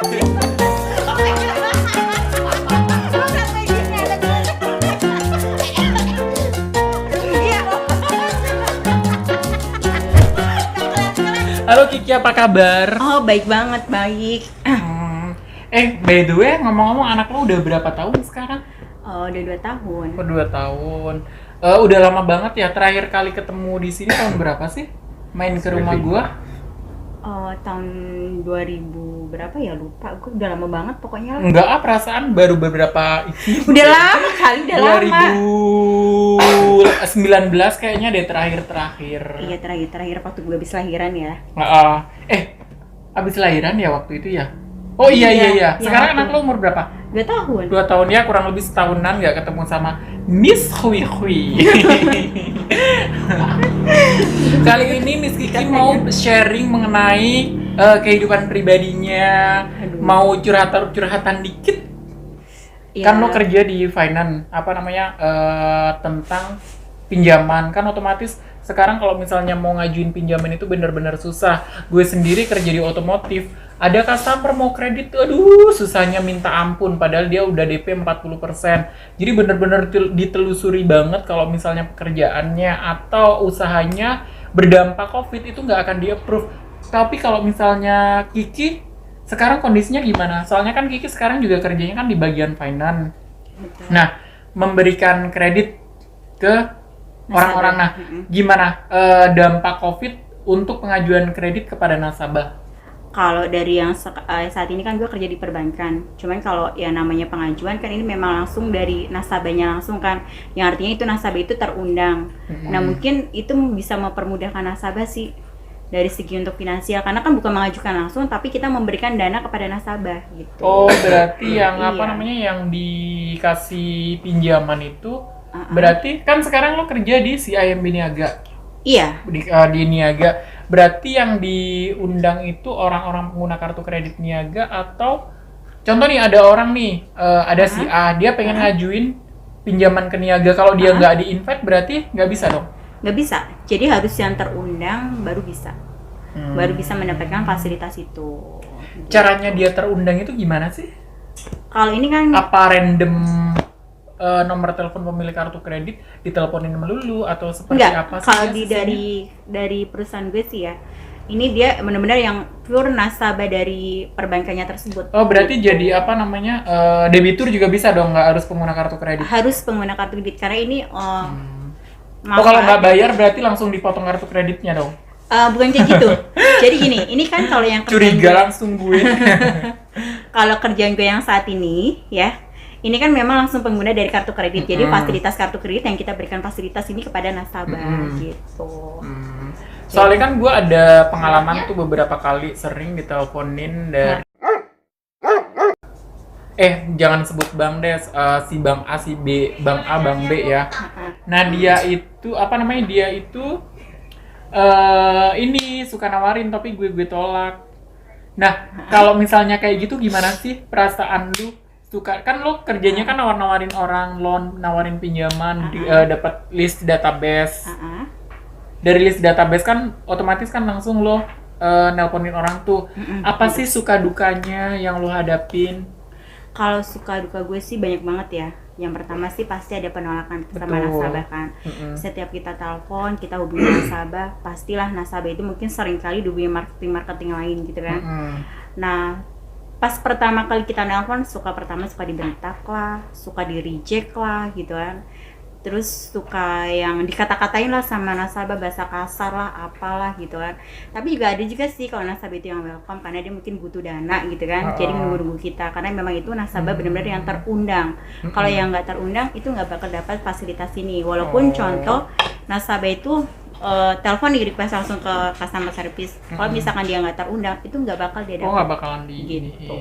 Halo Kiki, apa kabar? Oh, baik banget, baik. By the way, ngomong-ngomong anak lo udah berapa tahun sekarang? Oh, udah 2 tahun. Oh, 2 tahun. Udah lama banget ya, terakhir kali ketemu di sini tahun berapa sih? Main ke rumah gua? Oh, tahun 2000 berapa ya, lupa. Gue udah lama banget pokoknya lah. Enggak, perasaan baru beberapa ini. Udah lama kali, udah lama. 2019 kayaknya deh terakhir-terakhir. Iya, terakhir waktu gue habis lahiran ya. Abis lahiran ya waktu itu ya? Oh iya. Iya, Sekarang aku. anak lo umur berapa? 2 tahun. 2 tahun ya, kurang lebih setahunan nggak ketemu sama Miss Hui Hui. Kali ini Miss Kiki mau sharing mengenai kehidupan pribadinya. Aduh. Mau curhatan dikit. Iya. Kan lo kerja di finance, tentang pinjaman. Kan otomatis sekarang kalau misalnya mau ngajuin pinjaman itu benar-benar susah. Gue sendiri kerja di otomotif. Ada customer mau kredit, aduh susahnya minta ampun, padahal dia udah DP 40%. Jadi bener-bener ditelusuri banget kalau misalnya pekerjaannya atau usahanya berdampak COVID itu nggak akan di-approve. Tapi kalau misalnya Kiki, sekarang kondisinya gimana? Soalnya kan Kiki sekarang juga kerjanya kan di bagian finance. Betul. Nah, memberikan kredit ke orang-orang. Nah, gimana dampak COVID untuk pengajuan kredit kepada nasabah? Kalau dari yang saat ini kan gue kerja di perbankan. Cuman kalau yang namanya pengajuan kan ini memang langsung dari nasabahnya langsung kan. Yang artinya itu nasabah itu terundang. Nah, mungkin itu bisa mempermudahkan nasabah sih dari segi untuk finansial, karena kan bukan mengajukan langsung tapi kita memberikan dana kepada nasabah gitu. Oh, berarti yang Iya. yang dikasih pinjaman itu berarti kan sekarang lo kerja di CIMB Niaga. Iya. Di Niaga. Berarti yang diundang itu orang-orang pengguna kartu kredit Niaga, atau contoh nih ada orang nih, ada si A, dia pengen ngajuin pinjaman ke Niaga. Kalau dia nggak di-invite berarti nggak bisa dong? Nggak bisa. Jadi harus yang terundang baru bisa. Baru bisa mendapatkan fasilitas itu. Caranya dia terundang itu gimana sih? Kalau ini kan Apa random nomor telepon pemilik kartu kredit diteleponin melulu atau seperti enggak, apa sih? kalau dari perusahaan gue sih ya, ini dia benar-benar yang pure nasabah dari perbankannya tersebut. Oh, berarti Gitu. jadi debitur juga bisa dong, nggak harus pengguna kartu kredit? Harus pengguna kartu kredit karena ini Kalau nggak bayar berarti langsung dipotong kartu kreditnya dong? bukan kayak gitu. Jadi gini, ini kan kalau yang kerjaan Curiga langsung gue. kalau kerjaan gue yang saat ini ya, ini kan memang langsung pengguna dari kartu kredit. Jadi fasilitas kartu kredit yang kita berikan fasilitas ini kepada nasabah gitu. Soalnya kan gue ada pengalaman tuh beberapa kali sering diteleponin dari jangan sebut bang deh, si bang A, si B, bang A, bang B ya. Nah dia itu ini suka nawarin tapi gue tolak. Nah kalau misalnya kayak gitu gimana sih perasaan lu? Suka kan lo kerjanya kan nawarin orang loan, nawarin pinjaman, dapat list database. Dari list database kan otomatis kan langsung lo nelponin orang tuh. Apa sih suka dukanya yang lo hadapin? Kalau suka duka gue sih banyak banget ya. Yang pertama sih pasti ada penolakan sama nasabah kan. Setiap kita telepon, kita hubungi nasabah, pastilah nasabah itu mungkin sering kali dihubungi marketing lain gitu kan. Nah, pas pertama kali kita nelpon suka dibentak lah, suka di reject lah gitu kan. Terus suka yang dikata-katain lah sama nasabah, bahasa kasar lah, apalah gitu kan. Tapi juga ada juga sih kalau nasabah itu yang welcome karena dia mungkin butuh dana gitu kan. Jadi menunggu kita karena memang itu nasabah benar-benar yang terundang. Kalau yang nggak terundang itu nggak bakal dapat fasilitas ini. Walaupun contoh nasabah itu telepon di request langsung ke customer service. Kalau misalkan dia nggak terundang itu nggak bakal dia dapat. Nggak bakalan gitu.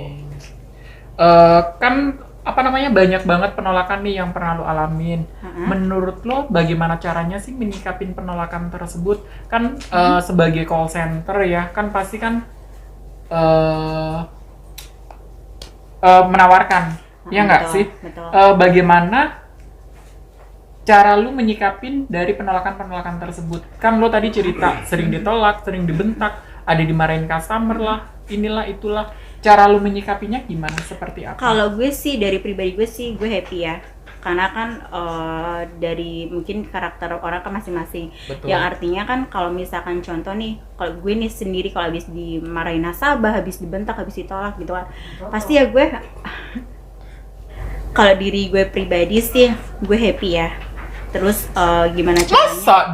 Kan banyak banget penolakan nih yang pernah lo alamin. Menurut lo bagaimana caranya sih menyikapin penolakan tersebut? Kan sebagai call center ya, kan pasti kan menawarkan, ya nggak sih? Betul. Bagaimana cara lu menyikapin dari penolakan tersebut? Kan lo tadi cerita sering ditolak, sering dibentak, ada dimarahin customer lah, inilah itulah. cara lu menyikapinya gimana, seperti apa? Kalau gue sih dari pribadi gue sih gue happy ya, karena kan dari mungkin karakter orang kan masing-masing. Betul. Yang artinya kan kalau misalkan contoh nih, kalau gue nih sendiri kalau habis dimarahin nasabah, habis dibentak, habis ditolak gitu kan, pasti ya gue kalau diri gue pribadi sih gue happy ya. Terus gimana caranya? Masa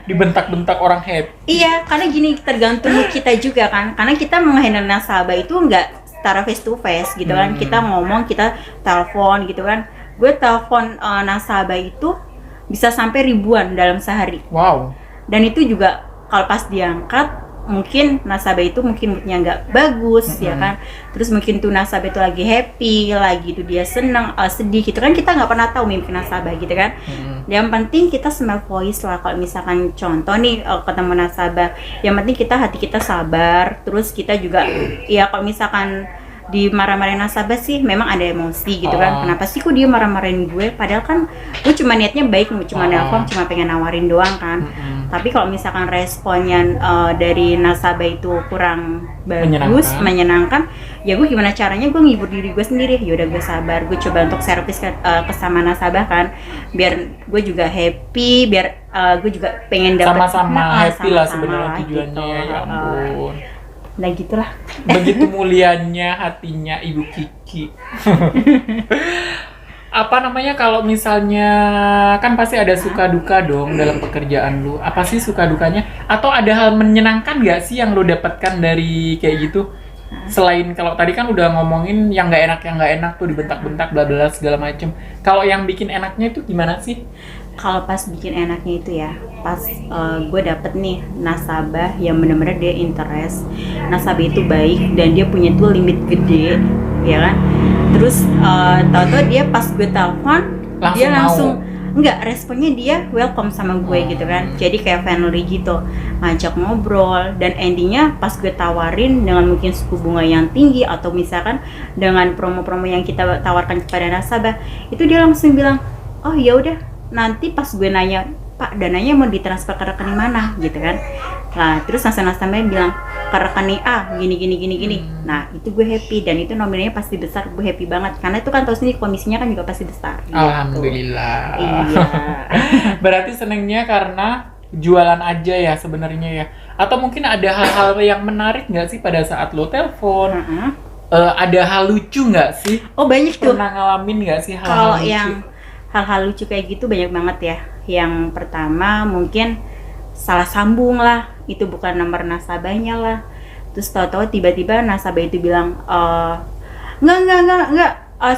dibentak-bentak orang happy? Iya, karena gini, tergantung kita juga kan. Karena kita menghandle nasabah itu nggak secara face to face gitu kan. Kita ngomong, kita telepon gitu kan. Gue telepon nasabah itu bisa sampai ribuan dalam sehari. Wow. Dan itu juga kalau pas diangkat, mungkin nasabah itu mungkin moodnya nggak bagus ya kan. Terus mungkin tuh nasabah itu lagi happy, lagi itu dia senang, sedih gitu kan, kita nggak pernah tahu mimpi nasabah gitu kan. Yang penting kita smell voice lah. Kalau misalkan contoh nih ketemu nasabah, yang penting kita hati kita sabar. Terus kita juga ya kalau misalkan dimarah-marahin nasabah sih memang ada emosi gitu kan. Kenapa sih kok dia marah-marahin gue, padahal kan gue cuma niatnya baik, cuma nelpon, cuma pengen nawarin doang kan. Tapi kalau misalkan responnya dari nasabah itu kurang bagus, menyenangkan, ya gue gimana caranya gue ngibur diri gue sendiri. Yaudah gue sabar, gue coba untuk servis ke sama nasabah kan, biar gue juga happy, biar gue juga pengen dapat sama-sama happy lah sebenarnya tujuannya gitu. Ya ampun. Nah gitulah. Begitu mulianya hatinya Ibu Kiki. Apa namanya, kalau misalnya kan pasti ada suka duka dong dalam pekerjaan lu. Apa sih suka dukanya? Atau ada hal menyenangkan gak sih yang lu dapatkan dari kayak gitu? Selain kalau tadi kan udah ngomongin yang nggak enak tuh, dibentak-bentak bla bla segala macem. Kalau yang bikin enaknya itu gimana sih? Kalau pas bikin enaknya itu ya, pas gue dapet nih nasabah yang bener-bener dia interest, nasabah itu baik dan dia punya tuh limit gede, ya kan. Terus tau-tau dia pas gue telepon, dia langsung enggak, responnya dia welcome sama gue gitu kan. Jadi kayak family gitu, ngajak ngobrol, dan endingnya pas gue tawarin dengan mungkin suku bunga yang tinggi atau misalkan dengan promo-promo yang kita tawarkan kepada nasabah, itu dia langsung bilang, oh ya udah, nanti pas gue nanya, Pak, dananya mau ditransfer ke rekening mana gitu kan. Nah terus nasabahnya bilang ke rekening A gini. Nah itu gue happy, dan itu nominalnya pasti besar, gue happy banget karena itu kan tahu sendiri komisinya kan juga pasti besar. Alhamdulillah. Gitu. Iya. Berarti senengnya karena jualan aja ya sebenarnya ya. Atau mungkin ada hal-hal yang menarik nggak sih pada saat lo telepon? Ada hal lucu nggak sih? Oh banyak tuh. Pernah ngalamin nggak sih hal-hal kalau lucu? yang hal-hal lucu kayak gitu banyak banget ya. Yang pertama mungkin salah sambung lah, itu bukan nomor nasabahnya lah. Terus tahu-tahu tiba-tiba nasabah itu bilang enggak,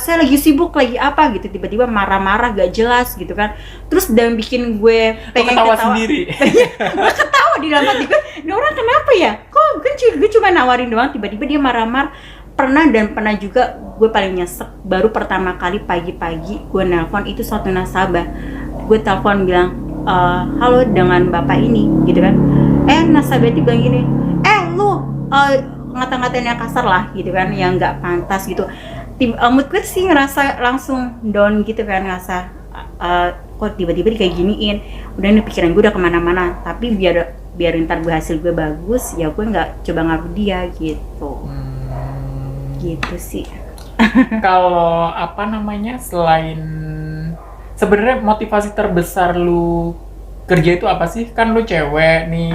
saya lagi sibuk, lagi apa gitu, tiba-tiba marah-marah gak jelas gitu kan. Terus dan bikin gue pengen ketawa sendiri. Gue ketawa di dalam hati gue, ini orang kenapa ya, kok gue cuma nawarin doang, tiba-tiba dia marah-marah. Pernah juga gue paling nyesek, baru pertama kali pagi-pagi gue nelpon itu suatu nasabah. Gue telepon bilang, halo dengan bapak ini gitu kan. Nasabah itu bilang gini, lu ngata-ngatain yang kasar lah gitu kan, yang nggak pantas gitu. Mood gue sih ngerasa langsung down gitu kan, ngerasa kok tiba-tiba kayak giniin. Udah nih pikiran gue udah kemana-mana, tapi biar ntar gue hasil gue bagus ya, gue nggak coba ngaruh dia gitu. Gitu sih. Kalau apa namanya, selain sebenarnya motivasi terbesar lu kerja itu apa sih? Kan lu cewek nih.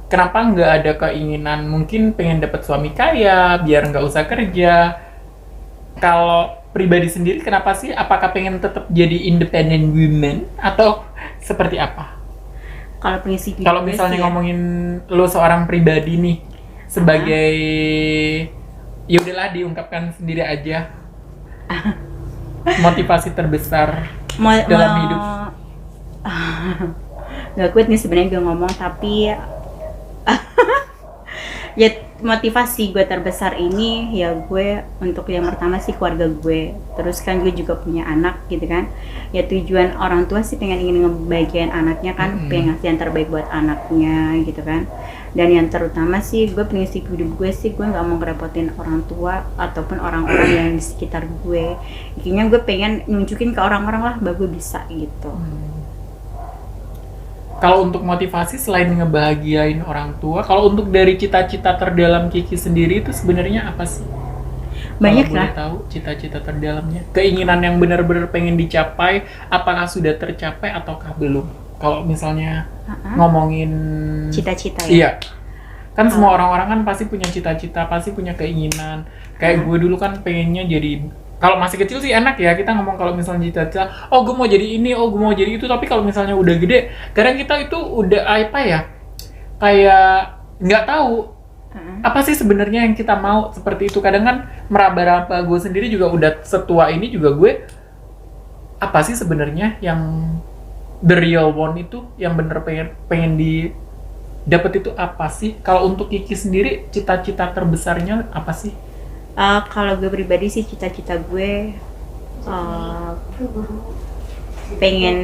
Kenapa nggak ada keinginan mungkin pengen dapet suami kaya biar nggak usah kerja? Kalau pribadi sendiri kenapa sih? Apakah pengen tetap jadi independent woman atau seperti apa? Kalau misalnya ngomongin lu seorang pribadi nih sebagai ya udahlah diungkapkan sendiri aja. Motivasi terbesar dalam hidup. Gak kuat nih sebenarnya gue ngomong, tapi ya motivasi gue terbesar ini ya gue untuk yang pertama sih keluarga gue. Terus kan gue juga punya anak gitu kan. Ya tujuan orang tua sih ingin ngebahagiain anaknya kan, pengen ngasih yang terbaik buat anaknya gitu kan. Dan yang terutama sih gue prinsip hidup gue sih, gue nggak mau ngerepotin orang tua ataupun orang-orang yang di sekitar gue. Intinya gue pengen nunjukin ke orang-orang lah bahwa gue bisa gitu. Kalau untuk motivasi selain ngebahagiain orang tua, kalau untuk dari cita-cita terdalam Kiki sendiri itu sebenarnya apa sih? Banyak Kalau boleh lah. tahu cita-cita terdalamnya, keinginan yang benar-benar pengen dicapai, apakah sudah tercapai ataukah belum? Kalau misalnya ngomongin Cita-cita ya. iya, kan semua orang-orang kan pasti punya cita-cita, pasti punya keinginan. Kayak gue dulu kan pengennya jadi, kalau masih kecil sih enak ya kita ngomong kalau misalnya cita-cita, oh gue mau jadi ini, oh gue mau jadi itu. Tapi kalau misalnya udah gede, kadang kita itu udah apa ya, kayak nggak tahu apa sih sebenarnya yang kita mau seperti itu. Kadang kan meraba-raba, gue sendiri juga udah setua ini juga gue, apa sih sebenarnya yang the real one itu, yang bener pengen dapat itu apa sih? Kalau untuk Kiki sendiri, cita-cita terbesarnya apa sih? Kalau gue pribadi sih cita-cita gue uh, pengen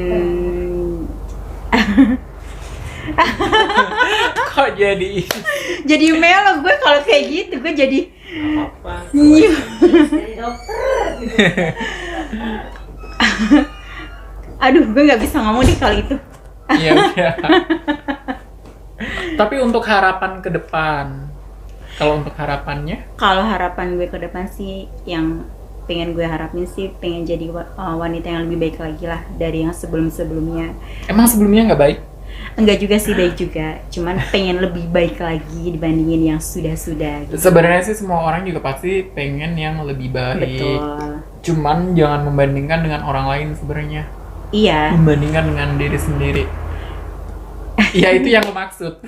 Kok jadi jadi melo gue kalau kayak gitu gue jadi apa? Iya. Aduh, gue nggak bisa ngomong deh kalau itu. Ya udah. Tapi untuk harapan ke depan, kalau untuk harapannya, Kalau harapan gue ke depan sih yang pengen gue harapin sih pengen jadi wanita yang lebih baik lagi lah dari yang sebelum-sebelumnya. emang sebelumnya nggak baik? Enggak juga sih, baik juga, cuman pengen lebih baik lagi dibandingin yang sudah-sudah gitu. Sebenarnya sih semua orang juga pasti pengen yang lebih baik. Betul. Cuman jangan membandingkan dengan orang lain sebenarnya. Iya. Membandingkan dengan diri sendiri. Ya itu yang lo maksud.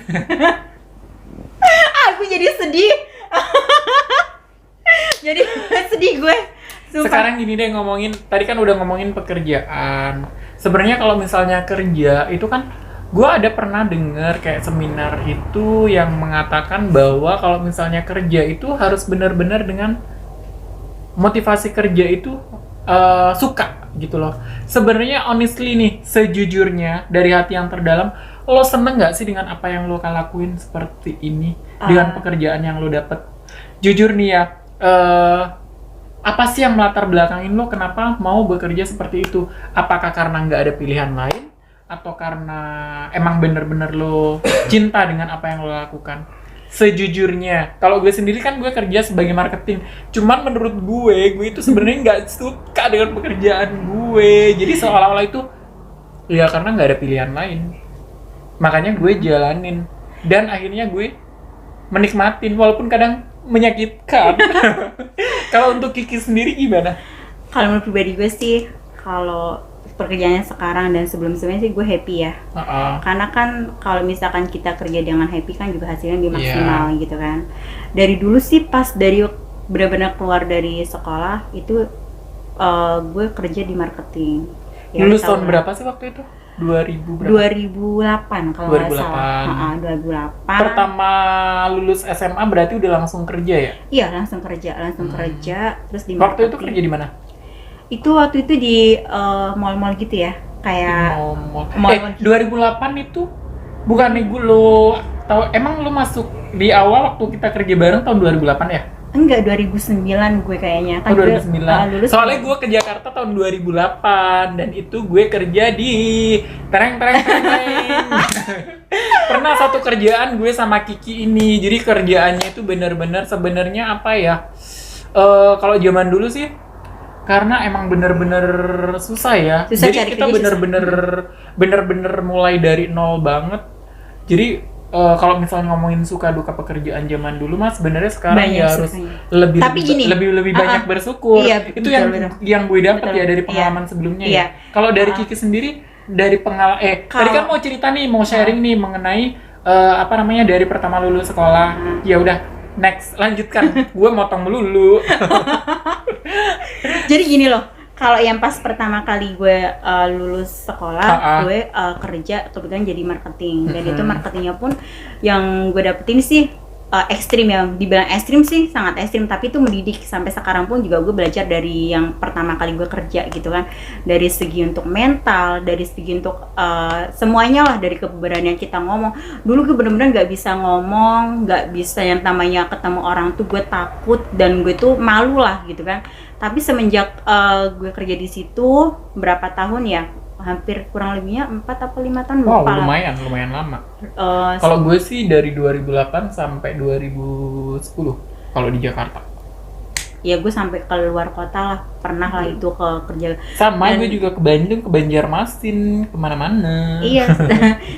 Aku jadi sedih. Jadi sedih gue. Sumpah. Sekarang gini deh ngomongin, tadi kan udah ngomongin pekerjaan. Sebenarnya kalau misalnya kerja itu kan, gue ada pernah denger kayak seminar itu yang mengatakan bahwa kalau misalnya kerja itu harus benar-benar dengan motivasi kerja itu suka gitu loh. Sebenarnya honestly nih, sejujurnya dari hati yang terdalam, lo seneng nggak sih dengan apa yang lo lakuin seperti ini, dengan pekerjaan yang lo dapet? Jujur nih ya, apa sih yang melatar belakangin lo kenapa mau bekerja seperti itu? Apakah karena nggak ada pilihan lain? Atau karena emang bener-bener lo cinta dengan apa yang lo lakukan? Sejujurnya, kalau gue sendiri kan gue kerja sebagai marketing. Cuman menurut gue itu sebenarnya nggak suka dengan pekerjaan gue. Jadi seolah-olah itu, ya karena nggak ada pilihan lain. Makanya gue jalanin. Dan akhirnya gue menikmatin, walaupun kadang menyakitkan. Kalau untuk Kiki sendiri gimana? Kalau menurut pribadi gue sih, kalau pekerjaannya sekarang dan sebelum-sebelumnya sih gue happy ya. Karena kan kalau misalkan kita kerja dengan happy kan juga hasilnya lebih maksimal gitu kan. Dari dulu sih pas dari benar-benar keluar dari sekolah itu gue kerja di marketing. Ya, Lulus tahun berapa sih waktu itu? 2000 berapa? 2008 kalau nggak salah. 2008. Pertama lulus SMA berarti udah langsung kerja ya? Iya, langsung kerja terus di Waktu itu marketing. kerja di mana? Itu waktu itu di mall-mall gitu ya, kayak mall. 2008 itu bukan nih gue lo tahu, emang lo masuk di awal waktu kita kerja bareng tahun 2008 ya? enggak, 2009 gue kayaknya kan. Oh, 2009. Lulus Soalnya gue ke Jakarta tahun 2008 dan itu gue kerja di tereng. Pernah satu kerjaan gue sama Kiki ini. Jadi kerjaannya itu bener-bener sebenarnya apa ya? Kalau zaman dulu sih karena emang bener-bener susah ya. Susah Jadi cari kita kerja, bener-bener mulai dari nol banget. Jadi kalau misalnya ngomongin suka duka pekerjaan zaman dulu mas, sebenarnya sekarang banyak ya harus sukanya. Tapi gini, lebih banyak bersyukur. iya, Itu betul. yang gue dapat Betul. ya dari pengalaman sebelumnya. Iya. Ya. Kalau dari Kiki sendiri dari pengalaman tadi kan mau cerita nih, mau sharing nih mengenai apa namanya dari pertama lulus sekolah. Ya udah, next lanjutkan. Gue motong melulu. Jadi gini loh, kalau yang pas pertama kali gue lulus sekolah, gue kerja kebetulan jadi marketing. Dan itu marketingnya pun yang gue dapetin sih ekstrim ya, dibilang ekstrim sih sangat ekstrim, tapi itu mendidik. Sampai sekarang pun juga gue belajar dari yang pertama kali gue kerja gitu kan, dari segi untuk mental, dari segi untuk semuanya lah, dari keberanian kita ngomong. Dulu gue bener-bener nggak bisa ngomong, nggak bisa yang namanya ketemu orang tuh gue takut dan gue tuh malu lah gitu kan. Tapi semenjak gue kerja di situ berapa tahun ya, hampir kurang lebihnya 4 atau 5 tahun Wow, lupa lah. lumayan lama. Eh, Kalau gue sih dari 2008 sampai 2010 kalau di Jakarta. ya gue sampai ke luar kota lah, pernah lah itu ke kerja. Sama, Dan- gue juga ke Bandung, ke Banjarmasin, kemana-mana. Iya,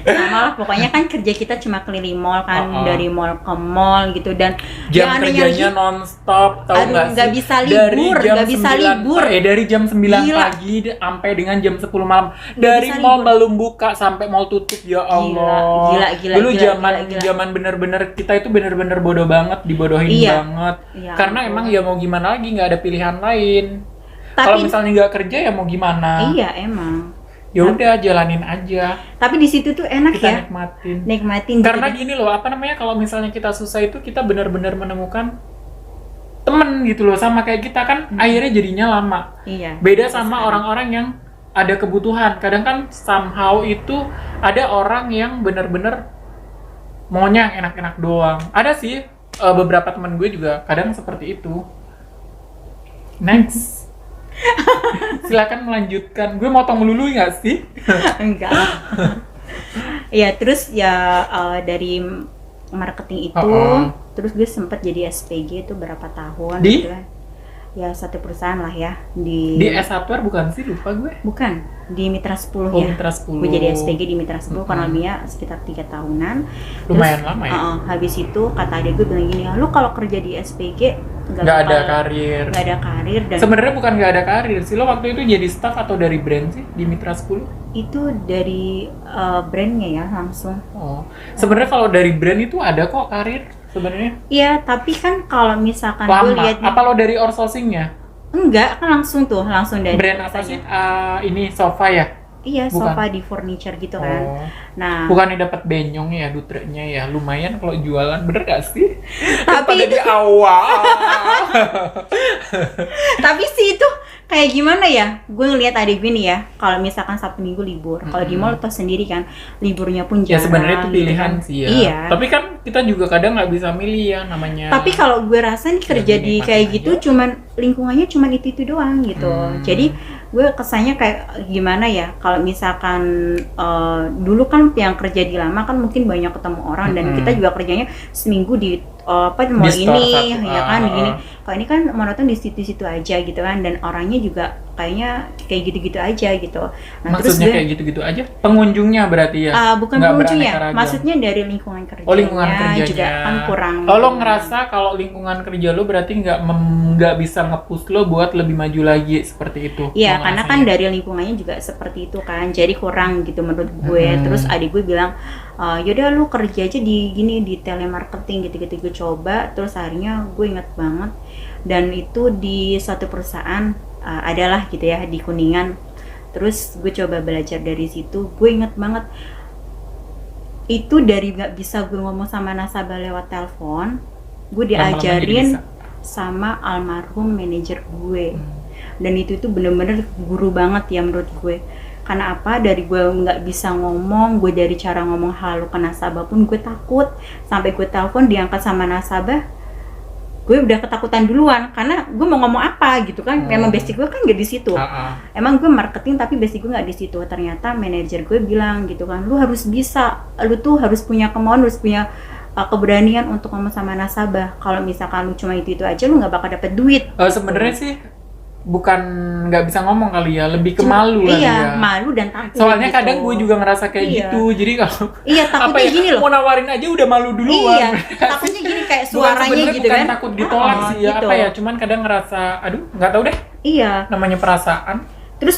sama lah. Pokoknya kan kerja kita cuma keliling mall kan, dari mall ke mall gitu. Dan Jam yang anehnya kerjanya lagi, non-stop, tahu aduh, nggak sih? nggak bisa Dari libur, jam nggak bisa 9 libur. dari jam 9 Gila. pagi sampai dengan jam 10 malam. Dari bisa mall libur. belum buka sampai mall tutup, ya Allah. Gila, Dulu gila, zaman gila. zaman bener-bener kita itu bener-bener bodoh banget, dibodohin Iya. banget. Ya Karena ampun. emang ya mau gimana lagi, nggak ada pilihan lain. Kalau Tapi misalnya nggak kerja ya mau gimana? iya emang. Ya udah jalanin aja, Tapi di situ tuh enak kita ya, nikmatin. nikmatin. Karena gitu. gini loh, apa namanya, kalau misalnya kita susah itu kita benar-benar menemukan temen gitu loh, sama kayak kita kan akhirnya jadinya lama. Iya. Beda sama orang-orang yang ada kebutuhan. Kadang kan somehow itu ada orang yang benar-benar maunya yang enak-enak doang. Ada sih beberapa teman gue juga kadang seperti itu. Next. Silakan melanjutkan. Gue motong melulu nggak sih? Enggak. Iya, terus ya dari marketing itu, terus gue sempet jadi SPG itu berapa tahun Di? gitu kan. Ya satu perusahaan lah ya Di S Hardware bukan sih, lupa gue. bukan di Mitra 10 Oh, ya. Mitra 10. Gue jadi SPG di Mitra 10 kurang lebihnya sekitar 3 tahunan. Lumayan lama ya? Habis itu kata adik gue bilang gini, lu kalau kerja di SPG Nggak ada karir. nggak ada karir. Dan Sebenarnya bukan nggak ada karir sih, lo waktu itu jadi staff atau dari brand sih di Mitra 10? itu dari brandnya ya langsung. Oh, sebenarnya kalau dari brand itu ada kok karir sebenarnya. Iya, tapi kan kalau misalkan gue Lama. lihat Apa lo dari outsourcingnya? enggak, kan langsung dari Brand apa sih? Ini sofa ya? Iya, Bukan. sofa di furniture gitu kan. Oh, Nah, bukannya dapat benyong ya, dutrenya ya, lumayan kalau jualan, bener gak sih? Tapi Pada itu- di awal. tapi sih itu kayak gimana ya? Gue ngelihat adik gue nih ya, kalau misalkan Sabtu Minggu libur, kalau di mall tau sendiri kan, liburnya pun Ya jarang. sebenarnya itu gitu pilihan kan. sih ya. Iya. Tapi kan kita juga kadang nggak bisa milih ya namanya. Tapi kalau gue rasa nih kerja di dinikmatin kayak aja. gitu cuman lingkungannya cuman itu doang gitu. Jadi gue kesannya kayak gimana ya, kalau misalkan dulu kan yang kerja di lama kan mungkin banyak ketemu orang dan kita juga kerjanya seminggu di mall Di store ini satu, ya kan gini. ah. Kalau ini kan monoton di situ-situ aja gitu kan, dan orangnya juga kayaknya kayak gitu-gitu aja gitu. Nah, terus Maksudnya gue kayak gitu-gitu aja? Pengunjungnya berarti ya? bukan Nggak pengunjungnya, beraneka ragam? maksudnya dari lingkungan kerjanya, Oh, lingkungan kerjanya juga kan kurang. Oh, lo ngerasa kalau lingkungan kerja lo berarti nggak bisa nge-push lo buat lebih maju lagi seperti itu? Iya, Lo karena kan ngerasanya? dari lingkungannya juga seperti itu kan, jadi kurang gitu menurut gue. Terus adik gue bilang, yaudah lu kerja aja di gini, di telemarketing gitu-gitu. Gue coba, terus akhirnya gue inget banget, dan itu di suatu perusahaan adalah gitu ya di Kuningan. Terus gue coba belajar dari situ, gue inget banget itu dari nggak bisa gue ngomong sama nasabah lewat telepon, gue Lama-lama jadi diajarin bisa. sama almarhum manajer gue. Dan itu bener-bener guru banget ya menurut gue. Karena apa, dari gue nggak bisa ngomong, gue dari cara ngomong halu ke nasabah pun gue takut. Sampai gue telepon diangkat sama nasabah, gue udah ketakutan duluan karena gue mau ngomong apa gitu kan. Memang basic gue kan nggak di situ. Emang gue marketing tapi basic gue nggak di situ. Ternyata manajer gue bilang gitu kan, lu harus bisa, lu tuh harus punya kemauan, harus punya keberanian untuk ngomong sama nasabah. Kalau misalkan lu cuma itu aja, lu nggak bakal dapet duit. Sebenarnya sih bukan nggak bisa ngomong kali ya, lebih ke Cuma- malu kali iya, ya. malu dan takut. Soalnya gitu. kadang gue juga ngerasa kayak Iya. gitu. Jadi kalau Iya, takutnya apa ya, gini loh. mau nawarin aja udah malu duluan. Iya, takutnya gini kayak suaranya sebenarnya gitu bukan kan. takut ditolak Oh, sih ya, gitu. apa ya, cuman kadang ngerasa aduh nggak tahu deh, Iya. namanya perasaan. Terus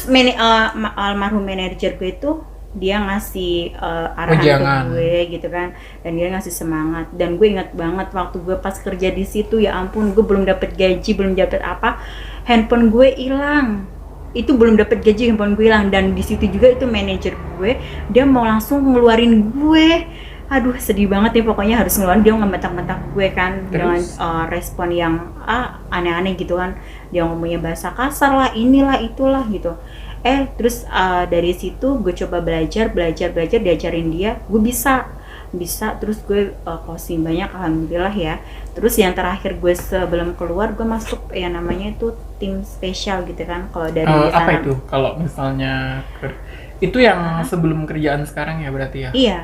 almarhum manajer gue itu dia ngasih arahan Wejangan. ke gue gitu kan, dan dia ngasih semangat. Dan gue ingat banget waktu gue pas kerja di situ, ya ampun, gue belum dapet gaji, belum dapet apa, handphone gue hilang. Itu belum dapet gaji, handphone gue hilang. Dan di situ juga itu manajer gue, dia mau langsung ngeluarin gue. Aduh, sedih banget ya, pokoknya harus ngeluarin. Dia ngebentak-bentak gue kan dengan Terus? respon yang aneh-aneh gitu kan. Dia ngomongnya bahasa kasar lah, inilah itulah gitu. Terus dari situ gue coba belajar diajarin dia, gue bisa. Terus gue closing banyak, alhamdulillah ya. Terus yang terakhir gue sebelum keluar, gue masuk yang namanya itu tim spesial gitu kan. Kalau dari Apa sana, itu kalau misalnya Itu yang sebelum kerjaan sekarang ya berarti ya? Iya.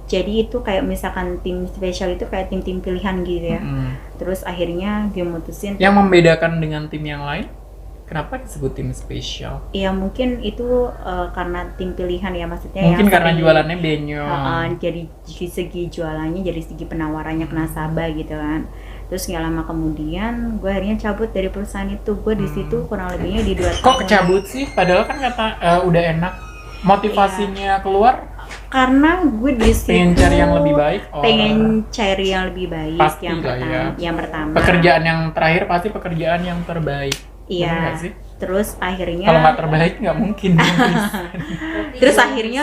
Jadi itu kayak misalkan tim spesial itu kayak tim-tim pilihan gitu ya. Terus akhirnya gue mutusin. Yang membedakan dengan tim yang lain, kenapa disebut tim spesial? Ya mungkin itu karena tim pilihan ya, maksudnya Mungkin yang karena sering, jualannya benyong. jadi dari segi jualannya, dari segi penawarannya ke nasabah gitu kan. Terus nggak lama kemudian gue akhirnya cabut dari perusahaan itu. Gue di situ kurang lebihnya di 2 tahun. Kok cabut sih? Padahal kan kata udah enak. Motivasinya keluar Karena gue di situ pengen cari yang lebih baik. pengen cari yang lebih baik. Pasti yang lah pertama, ya. yang pertama. Pekerjaan yang terakhir pasti pekerjaan yang terbaik. Bener Iya. nggak sih? Terus akhirnya Kalau nggak terbaik nggak mungkin. terus akhirnya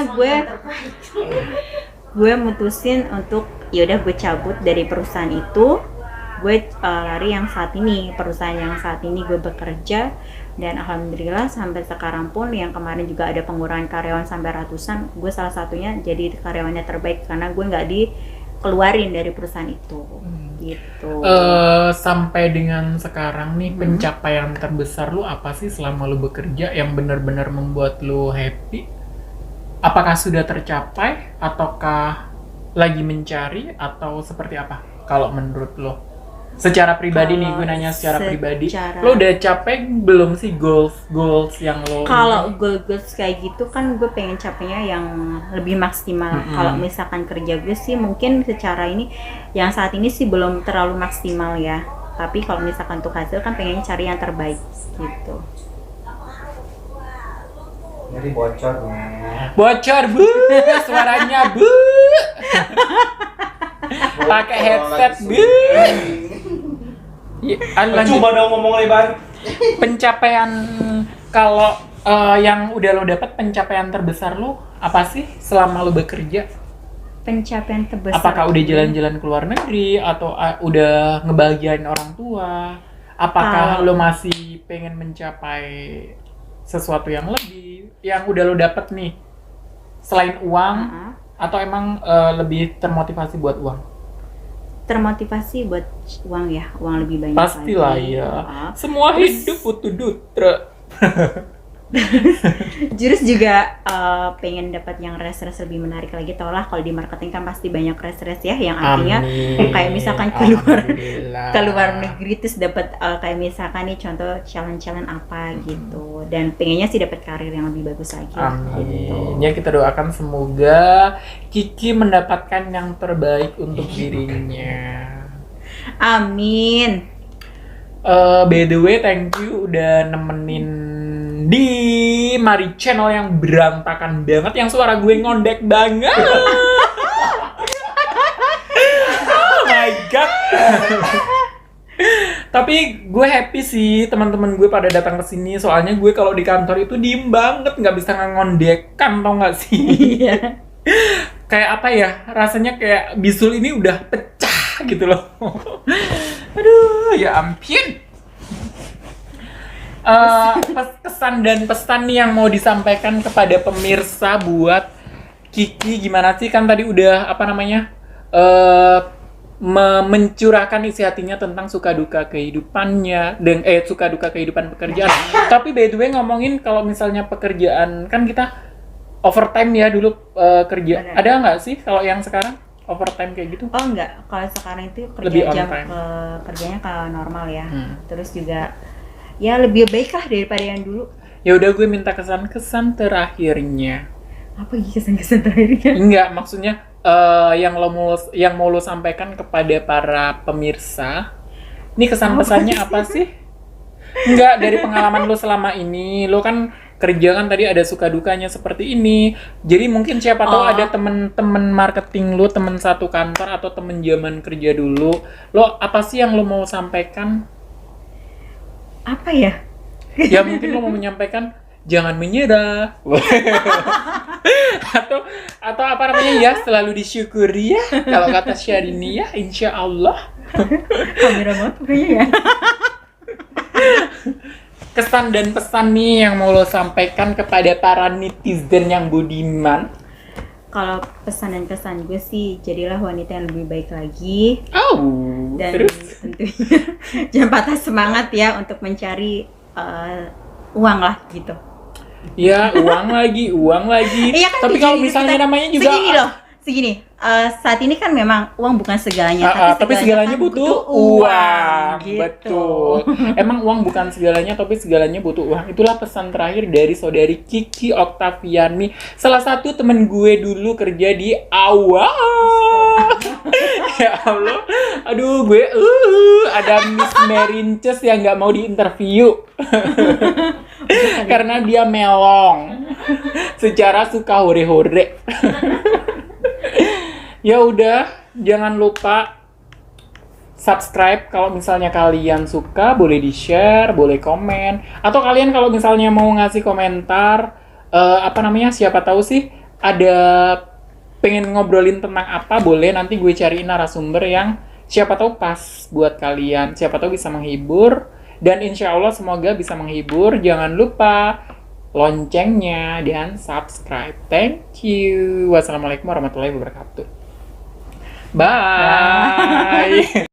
gue mutusin untuk yaudah gue cabut dari perusahaan itu. Gue lari yang saat ini, perusahaan yang saat ini gue bekerja, dan alhamdulillah sampai sekarang pun yang kemarin juga ada pengurangan karyawan sampai ratusan, gue salah satunya jadi karyawannya terbaik karena gue nggak dikeluarin dari perusahaan itu. Gitu. Sampai dengan sekarang nih, pencapaian terbesar lu apa sih selama lu bekerja yang benar-benar membuat lu happy? Apakah sudah tercapai ataukah lagi mencari atau seperti apa kalau menurut lo? Secara pribadi nih, gue nanya secara pribadi, lo udah capek belum sih goals yang lo? Kalau goals kayak gitu kan gue pengen capeknya yang lebih maksimal. Kalau misalkan kerja gue sih mungkin secara ini, yang saat ini sih belum terlalu maksimal ya. Tapi kalau misalkan untuk hasil kan pengen cari yang terbaik gitu. Jadi bocor nih. Bocor bu, suaranya bu. Pakai headset bu. Ya, Coba dong ngomong lebar. Pencapaian kalau yang udah lo dapet, pencapaian terbesar lo apa sih selama lo bekerja? Pencapaian terbesar. Apakah udah jalan-jalan ke luar negeri atau udah ngebahagiain orang tua? Apakah lo masih pengen mencapai sesuatu yang lebih, yang udah lo dapet nih selain uang, atau emang lebih termotivasi buat uang? Termotivasi buat uang ya, uang lebih banyak. Pastilah lagi. ya. Semua hidup butuh dutra. Jurus juga pengen dapat yang res lebih menarik lagi. Tau lah kalau di marketing kan pasti banyak res ya, yang artinya kayak misalkan keluar negeri terus dapat kayak misalkan nih contoh challenge apa gitu, dan pengennya sih dapat karir yang lebih bagus lagi. Gitu. Ya kita doakan semoga Kiki mendapatkan yang terbaik untuk dirinya. Amin. By the way, thank you udah nemenin di Mari Channel yang berantakan banget, yang suara gue ngondek banget. Oh my god. Tapi gue happy sih teman-teman gue pada datang ke sini, soalnya gue kalau di kantor itu diem banget, nggak bisa ngondekan, tau nggak sih? Iya. Kayak apa ya? Rasanya kayak bisul ini udah pecah gitu loh. Aduh, ya ampun. Kesan dan pesan nih yang mau disampaikan kepada pemirsa buat Kiki gimana sih, kan tadi udah apa namanya mencurahkan isi hatinya tentang suka duka kehidupannya dan suka duka kehidupan pekerjaan. Tapi by the way ngomongin kalau misalnya pekerjaan, kan kita overtime ya dulu kerja. Ada nggak sih kalau yang sekarang overtime kayak gitu? Oh enggak, kalau sekarang itu kerja Lebih on jam time. Kerjanya kalau normal ya. Terus juga ya lebih baik lah daripada yang dulu. Ya udah, gue minta kesan-kesan terakhirnya. Apa kesan-kesan terakhirnya? Enggak, maksudnya yang mau lo sampaikan kepada para pemirsa. Ini kesan pesannya apa sih? Enggak, dari pengalaman lo selama ini, lo kan kerja kan tadi ada suka dukanya seperti ini. Jadi mungkin siapa tahu ada temen-temen marketing lo, temen satu kantor atau temen zaman kerja dulu. Lo apa sih yang lo mau sampaikan? Apa ya? Ya mungkin lo mau menyampaikan jangan menyerah. atau apa namanya ya, selalu disyukuri ya. Kalau kata Syahrini ya, insya Allah. Kamera banget kayaknya ya. Kesan dan pesan nih yang mau lo sampaikan kepada para netizen yang budiman. Kalau pesan dan kesan gue sih, jadilah wanita yang lebih baik lagi. Dan terus? tentunya jangan patah semangat ya untuk mencari uang lah gitu. Ya, uang lagi. Iya kan, Tapi kalau jadi misalnya kita- namanya juga segini loh, segini. Saat ini kan memang uang bukan segalanya, tapi segalanya kan butuh uang. gitu. Betul. Emang uang bukan segalanya, tapi segalanya butuh uang. Itulah pesan terakhir dari saudari Kiki Oktaviani, salah satu temen gue dulu kerja di AWA. Ya Allah. Aduh, gue ada Miss Merinces yang nggak mau diinterview. Karena dia melong. Secara suka hore-hore. Ya udah, jangan lupa subscribe kalau misalnya kalian suka, boleh di-share, boleh komen, atau kalian kalau misalnya mau ngasih komentar siapa tahu sih ada pengen ngobrolin tentang apa, boleh nanti gue cariin narasumber yang siapa tahu pas buat kalian, siapa tahu bisa menghibur, dan insya Allah semoga bisa menghibur. Jangan lupa loncengnya dan subscribe. Thank you. Wassalamualaikum warahmatullahi wabarakatuh. Bye.